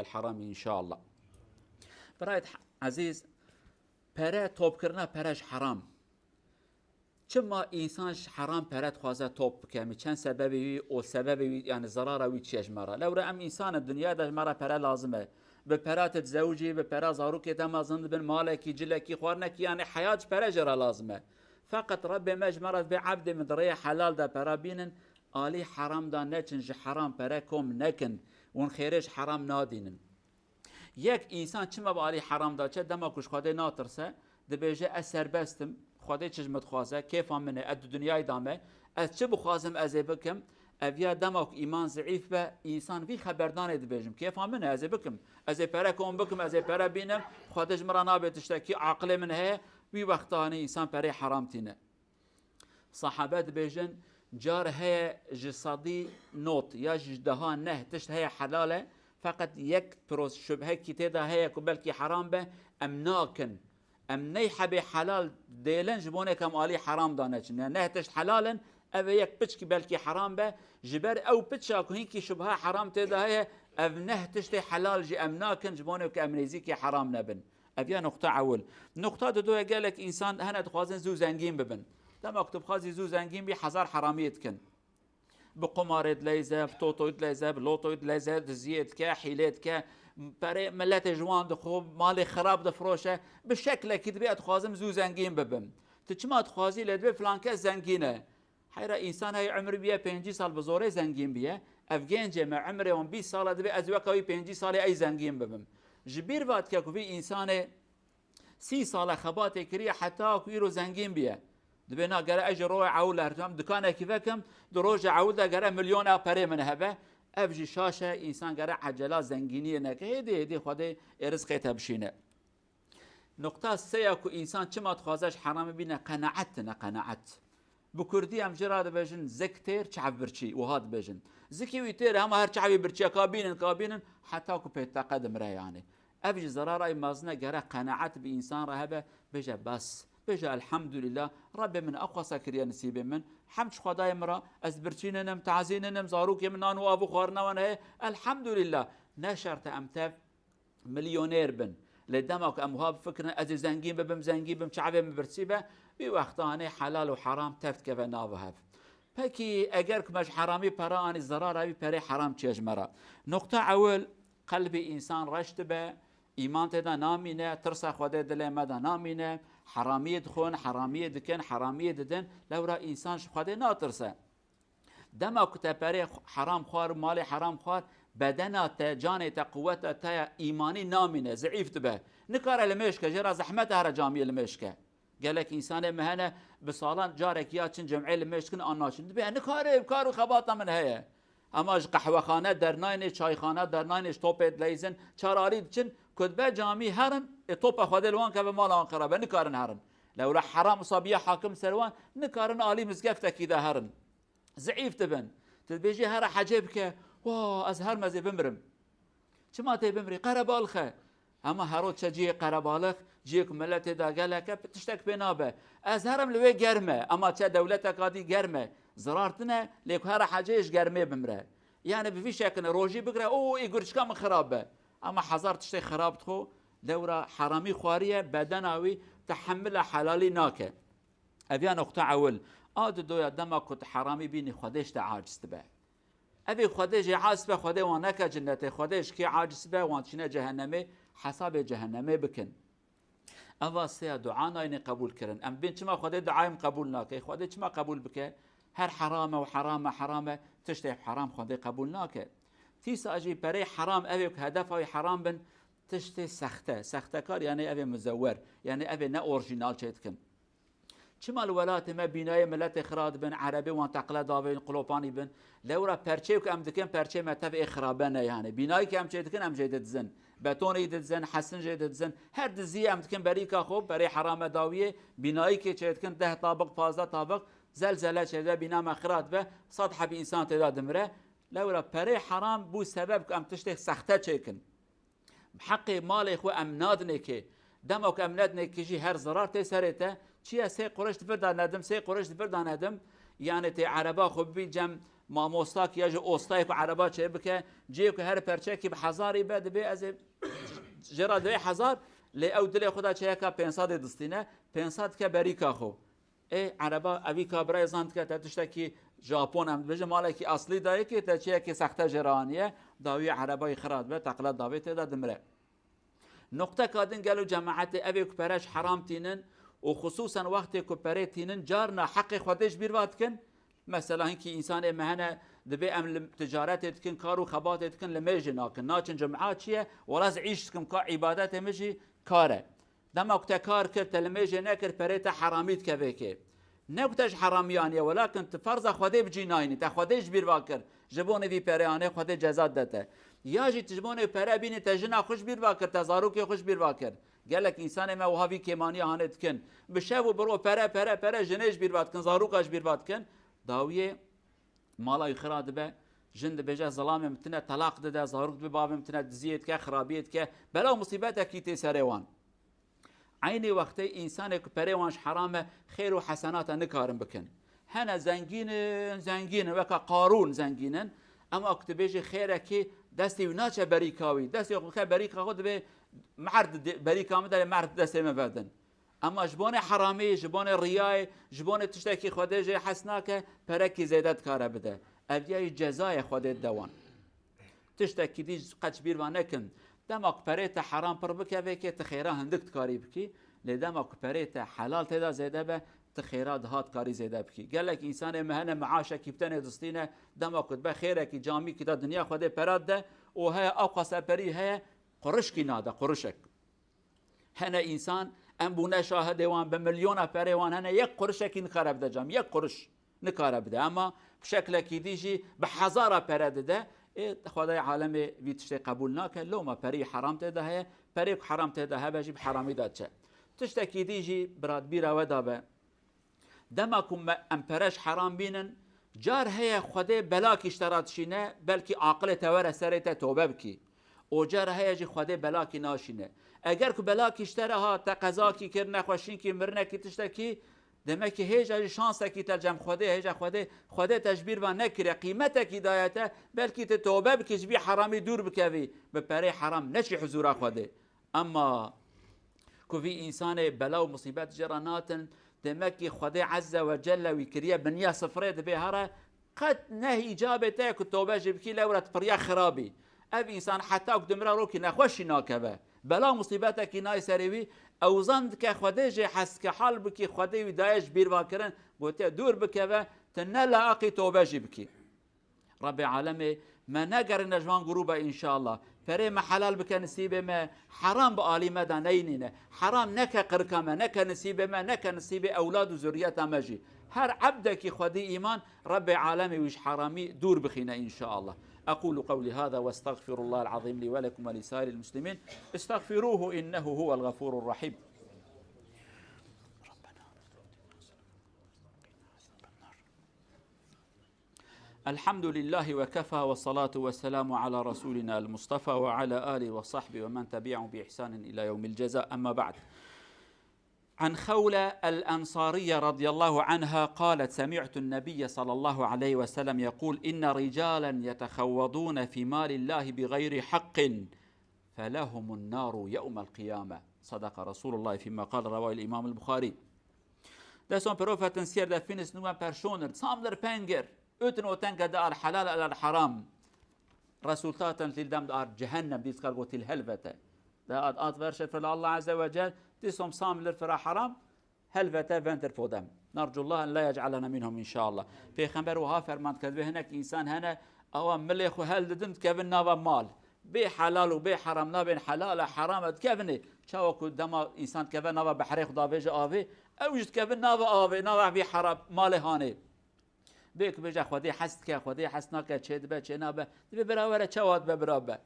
الحرام إن شاء الله. برایت عزیز پره توپ کردن پرش حرام. چما انسانش حرام پرت خوازه توپ بکنه چند سببی او سببی یعنی ضرر وی چیش مرا لورا ام انسان دنیا داش مرا پره لازمه به پرات زوجی به پرا زاروکی تمازند بن مالکی جلکی خورنکی یعنی حیات پره جرا لازمه فقط رب مجمرت به عبد من دریا حلال دا پرا بینن آلی حرام دا نچنج حرام پره کم نکن ون خیرش حرام نادینن. یک انسان چما با آلی حرام دا چه دما کش خواده ناترسه دبیجه اثر بستم خواده چشمت خوازه کیف منه اد دنیای دامه از چه بخوازم از بکم اویا دماغ ایمان ضعیف به انسان وی خبردان دبیجم کیف منه از بکم از پره کم بکم از پره بینم خودش مرا نابتشتکی عقل من هه وی وقتانه انسان پره حرام تینه. صحابه دبیجن جار هي جسدي نوت یا جدها نه تشت هي حلاله فقط یک پروس شبهه کی تدا هي بلکه حرام به امناکن امنی حبی حلال دیلن جبونه کم آلی حرام دانه چن نه تشت حلالن او یک پچ کی بلکه حرام به جبر او پچا کو کی شبهه حرام تدا هي او نه تشت حلال جی امناکن جبونه که امنیزی کی حرام نبن. اویا نقطه اول. نقطه دو قالك انسان هنا خوازن زو زنگین ببن ده مكتوب خازي زو زنگين بي حزار حراميت كن بقمارت ليزه بتوتويت ليزه بلوتويت ليزه دزيت كا حيلت كا بري ملت جوان دخو مالي خراب دفروشه بالشكل كده بيت خوازم زو زنگين ببم تچما تخوازي لدبي فلان كاس زنگينه حيرا انسان هي عمر بيه 5 سال بزوره زنگين بيه افغان جمع عمره 20 سال دبي ازوكاوي 5 سال اي زنگين ببم جبير وقت كاكو في انسان 30 سال خبات كريه حتى كيرو زنگين بيه دبنا جرا اجي روح عول هرتم دكانه كيفكم دروج عول جرا مليون ابري من هبه افجي شاشه انسان جرا عجله زنگينيه نك هدي خدي رزق تبشينه. نقطه سياكو انسان چما تخازش حرام بينه قناعت بكردي ام جرا بجن زكتير چعب برچي وهاد بجن زكي ويتير هم هر چعبي برچي كابينن حتى كو بتقدم را يعني افجي زرار اي مازنه جرا قناعت بانسان رهبه بجا بس بجا الحمد لله رب من اقوى سكريا نسيب من حمد خداي مرا از برچيننم تعزيننم زاروك منان وابو خورنا وانا الحمد لله نشرت امتف مليونير بن لدمك امهاب فكرنا از زنگين ببم زنگين بم شعبي مبرسيبه بوقتانه حلال وحرام تفت كيف نابهف پکی اگر کمش حرامی پرا ان ضرر پره حرام چیج مرا. نقطه اول قلب انسان رشت به ایمان تدا نامینه ترس خدا دل مدا نامینه حرامیت خون حرامیت دکن حرامیت ددن لورا انسان خدا ناترسه دما کت پره حرام خوار مال حرام خوار بدنات جانت قوت تا ایمانی نامینه ضعیف به نکار المشک جرا زحمت هر جامعه المشک قالك انسان مهنه بصالان جارك يا چن جمعيه المشكن اناشن به نکار خباطه من هي اما قهوه خانه در ناین چای خانه در ناین توپت لیزن چاراری چن کتبه جامی هرن توپ خود الوان که به مال آن خرابه نکارن هرن لولا حرام صابيه حاكم سروان نکارن عالی مزگفته کیده هرن ضعیف تبن تبيجي هر حجب که وا از هر مزه بمرم چما تی بمری قربالخه اما هرو تجي قربالخ جيك ملت دا قالك تشتك بنابه از هرم لوي گرمه اما چه دولتك قادي گرمه زرارتنا ليك هر حاجه گرمه بمره يعني بفي شكل روجي بقرا او يقرشكا من خرابه اما حذر تشتي خراب تخو دوره حرامي خواريه بدناوي تحمل حلالي ناكه ابي نقطه اول اد دو دما كنت حرامي بيني خدش عاجز به ابي خدش عاجز به خده وانك جنته خدش كي عاجز به وانشنا جهنمي حساب جهنمي بكن اوا سيا دعانا اني قبول كرن ام بين ما خده دعايم قبول ناكه خده ما قبول بك هر حرامه وحرامه تشتي حرام خده قبول ناكه تيس اجي بري حرام ابي هدف اي حرام بن تشتي سخته كار يعني ابي مزور يعني ابي نا اورجينال چيتكن چما الولات ما بنايه ملت اخراد بن عربي وانتقل داوين قلوباني بن لورا پرچه ام دكن پرچه متف اخرابنه يعني بنايه كم چيتكن ام جيدت زن بتون يدت زن حسن جيدت زن هر دزي ام دكن بريكا خوب بري حرام داويه بنايه كي چيتكن 10 طابق 15 طابق زلزله شده بنا مخرات به سطح بانسان تعداد مره لورا بري حرام بو سبب ام تشتي سخته چيكن حق مال اخو امناد نکه دمک امناد نکشی هر ضرر ته سرته چیه سه قرش فرد ندم سه قرش فرد ندم یعنی ته عربا خو بی جم مامۆستا یا ئۆستای و عەرەبا چێ بکە جێ هەر پەرچێکی بە حەزاری بە دەبێ ئەز ژێرا دوێ حەزار لێ ئەو دلێ خدا چەیەکە 500 دستینە 500 کە بەریکا خۆ عەرەبا ئەوی کابرای زانتکە تا تشتێکی ژاپۆن ئەم بژە ماڵێکی ئاسلی دایەکی تا چەیەکی سەختە ژێرانیە داوی عەرەبای خرات بێت تەقلە داوێت تێدا دمرە نقطە کادن گەل و جەماعەتی ئەوێ و پەرەش حرام تینن و خصوصا وەختێک و پەرێ تینن جارنا حەقی خودش بیرواتکن مثلا هینکی ئینسانێ مەهەنە دەبێ ئەم تجارەتێ دکن کار و خەباتێ دکن لە مێژێ ناکن ناچن جەمعات چییە وەڵاز عیش دکم کا عیبادەتێ مژی کارە دەما کوتە کار کرد تە لە مێژێ نەکرد پەرێتە حرامیت کەوێکێ نەکوتەش حراميانية ولكن تفرض خودي بجينايني تا خوديش بير واكر جبوني في بريانه خودي جزات دته ياجي تجبوني برا بيني تجنا خوش بير واكر تزاروكي خوش بير واكر قال لك انسان ما وهابي كيمانيه هانتكن بشاو برو برا جنيش بير واتكن زاروكاش بير واتكن داويه مالا يخراد به جند بجا ظلام متنا طلاق ده زاروك بباب متنا دزيت ك خرابيت ك بلا مصيبتك كي تسريوان عيني وقتي إنسانك بريوانش حرامه خير وحسنات نكارن بكن هنا زنجين وكا قارون زنجينا أما أكتبيجي خيرك دستي وناتش بريكاوي دستي وخا بريكا خد به معرض بريكا مدى معرض دستي مبادن أما جبوني حرامي جبوني رياي جبوني تشتكي خديجي حسناك بركي زيادات كاره بده أبياي جزاي خدي الدوان تشتكي دي قد بير وانكن دمك بريتا حرام پر بك فيك تخيرا هندك تكاري بكي لدمك بريتا حلال تدا زياده به تخيرا دهات كاري زياده بكي قال لك انسان مهنه معاشك يبتني دستينه دمك بخيرك جامي كده دنيا خدي براد ده وهي اوقس بري هي قرشكي نادا قرشك هنا انسان ام بونا شاهد وان بمليون بريوان هنا يك قرشك نخرب ده جام يك قرش نخرب ده اما بشكل كيديجي بحزاره براد ده خدای عالم ویتشته قبول نکن لو ما پری حرام تده هه پری حرام تده هه بجیب حرامی داد چه تشتکی دیجی براد بیرا ودا به دمکم ام پرش حرام بینن جار هه خدای بلاک اشترات شینه بلکی عاقل تور سرت توبه بکی او جار هه جی خدای بلاکی ناشینه اگر که بلاک اشتره ها تقضا کی کر نخوشین کی مرنه کی تشتکی demek ki heca şansa ki tercem Xwedê tecbîr ve nekire qîmetekî dayete belkî te tövbe bikî bir haramî dûr bikevî bi perê haram neçî huzûra Xwedê ama ku vî însanê bela û musîbet jê natin demek ki Xwedê Ezze ve Celle wî kiriye biniya sıfirê dibe here qet ne îcabê te ku tövbe jê bikî lewre piriya xirabî ev însan heta ku dimre rokî nexweşî nakeve بلا مصیبت کی نای سریوی اوزند که خودش حس که حال بکی خودی ودایش بیر واکرن گوته دور بکه و تنلا اقی توبه جی بکی رب عالم ما نگر نجوان گروبه ان شاء الله پره ما حلال بک نصیب ما حرام به عالی مدانینه حرام نک قرکمه نک نصیب ما نک نصیب اولاد و ذریت ماجی هر عبد کی خودی ایمان رب عالم ویش حرامی دور بخینه ان شاء الله أقول قولي هذا واستغفر الله العظيم لي ولكم ولسائر المسلمين استغفروه إنه هو الغفور الرحيم الحمد لله وكفى والصلاة والسلام على رسولنا المصطفى وعلى آله وصحبه ومن تبعهم بإحسان إلى يوم الجزاء أما بعد عن خولة الأنصارية رضي الله عنها قالت سمعت النبي صلى الله عليه وسلم يقول إن رجالا يتخوضون في مال الله بغير حق فلهم النار يوم القيامة صدق رسول الله فيما قال رواه الإمام البخاري دسون بروفتن سير دفينس نوان برشونر ساملر بانجر ötün oten kadar halal alal haram resultaten til dem dar cehennem dit kar gotil helvete da ad verse fel Allah azze ve cel disom samler fera haram helvete venter podem narcullah en la yec'alena minhum inşallah peygamber oha fermand kadve henek insan hene avam melekh hel dedin kevin nava mal be halal و be haram na ben halal haram kevni çawaku dama insan kevin nava behre khuda veje ave evjid kevin nava ave nava bi haram malehane بيك بيجا خدي حست كا خدي حسنا كا تشد با تشنا با دبي براوره تشواد ببرابه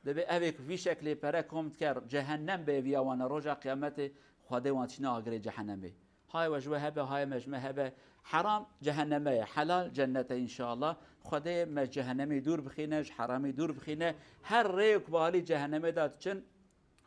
دبي افيك في شكل براكم تكر جهنم بيفيا وانا رجع قيامته خدي وانتنا اجر جهنم هاي وجوه هبه هاي مجمه هبه حرام جهنم حلال جنة ان شاء الله خدي ما جهنم يدور بخينه حرام يدور بخينه هر ريك بالي جهنم دات چن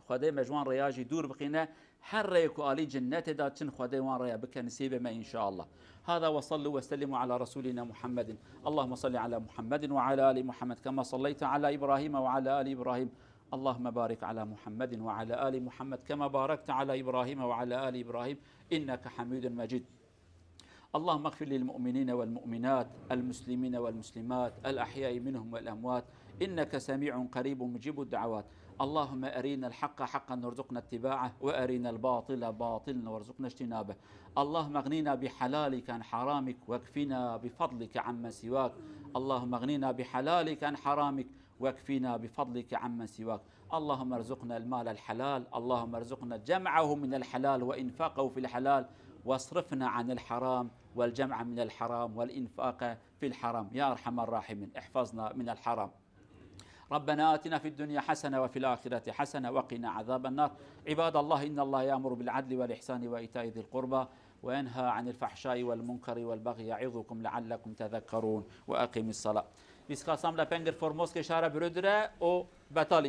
خدي مجوان رياجي دور بخينه حريك آلي جنة دا تشن خدي وان ريا بك نسيب ما إن شاء الله. هذا وصلوا وسلموا على رسولنا محمد. اللهم صل على محمد وعلى آل محمد كما صليت على إبراهيم وعلى آل إبراهيم. اللهم بارك على محمد وعلى آل محمد كما باركت على إبراهيم وعلى آل إبراهيم إنك حميد مجيد. اللهم اغفر للمؤمنين والمؤمنات المسلمين والمسلمات الأحياء منهم والأموات إنك سميع قريب مجيب الدعوات. اللهم أرينا الحق حقا وارزقنا اتباعه وأرينا الباطل باطلا وارزقنا اجتنابه. اللهم اغننا بحلالك عن حرامك واكفنا بفضلك عمن سواك. اللهم اغننا بحلالك عن حرامك واكفنا بفضلك عمن سواك. اللهم ارزقنا المال الحلال. اللهم ارزقنا جمعه من الحلال وإنفاقه في الحلال، واصرفنا عن الحرام والجمع من الحرام والإنفاق في الحرام يا أرحم الراحمين. احفظنا من الحرام. ربنا آتنا في الدنيا حسنة وفي الآخرة حسنة وقنا عذاب النار. عباد الله، إن الله يأمر بالعدل والإحسان وإيتاء ذي القربى وينهى عن الفحشاء والمنكر والبغي يعظكم لعلكم تذكرون. وأقم الصلاة. Vi ska samla pengar för moské Shara brödre och betala